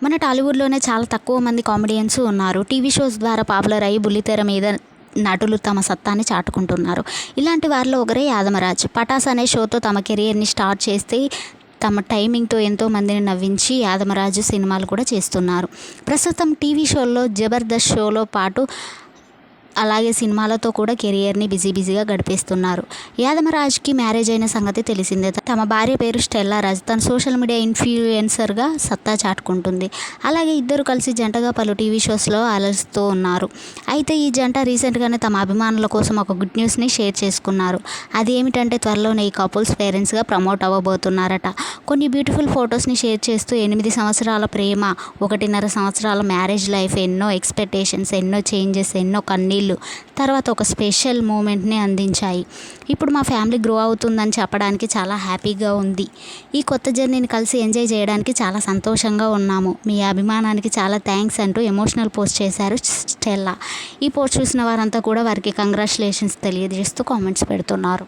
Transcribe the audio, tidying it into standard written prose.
మన టాలీవుడ్లోనే చాలా తక్కువ మంది కామెడియన్స్ ఉన్నారు. టీవీ షోస్ ద్వారా పాపులర్ అయ్యి బుల్లితెర మీద నటులు తమ సత్తాని చాటుకుంటున్నారు. ఇలాంటి వారిలో ఒకరే యాదమరాజ్. పటాస్ అనే షోతో తమ కెరియర్ని స్టార్ట్ చేస్తే తమ టైమింగ్తో ఎంతో మందిని నవ్వించి యాదమరాజు సినిమాలు కూడా చేస్తున్నారు. ప్రస్తుతం టీవీ షోల్లో జబర్దస్త్ షోలో పాటు అలాగే సినిమాలతో కూడా కెరియర్ని బిజీగా గడిపేస్తున్నారు. యాదమరాజ్కి మ్యారేజ్ అయిన సంగతి తెలిసిందే. తమ భార్య పేరు స్టెల్లా రాజ్. తన సోషల్ మీడియా ఇన్ఫ్లుయెన్సర్గా సత్తా చాటుకుంటుంది. అలాగే ఇద్దరు కలిసి జంటగా పలు టీవీ షోస్లో అలరుస్తూ ఉన్నారు. అయితే ఈ జంట రీసెంట్గానే తమ అభిమానుల కోసం ఒక గుడ్ న్యూస్ని షేర్ చేసుకున్నారు. అది ఏమిటంటే త్వరలోనే ఈ కపుల్స్ పేరెంట్స్గా ప్రమోట్ అవ్వబోతున్నారట. కొన్ని బ్యూటిఫుల్ ఫొటోస్ని షేర్ చేస్తూ 8 సంవత్సరాల ప్రేమ, 1.5 సంవత్సరాల మ్యారేజ్ లైఫ్, ఎన్నో ఎక్స్పెక్టేషన్స్, ఎన్నో చేంజెస్, ఎన్నో కన్నీళ్ళు, తర్వాత ఒక స్పెషల్ మూమెంట్ని అందించాయి. ఇప్పుడు మా ఫ్యామిలీ గ్రో అవుతుందని చెప్పడానికి చాలా హ్యాపీగా ఉంది. ఈ కొత్త జర్నీని కలిసి ఎంజాయ్ చేయడానికి చాలా సంతోషంగా ఉన్నాము. మీ అభిమానానికి చాలా థ్యాంక్స్ అంటూ ఎమోషనల్ పోస్ట్ చేశారు స్టెల్లా. ఈ పోస్ట్ చూసిన వారంతా కూడా వారికి కంగ్రాచులేషన్స్ తెలియజేస్తూ కామెంట్స్ పెడుతున్నారు.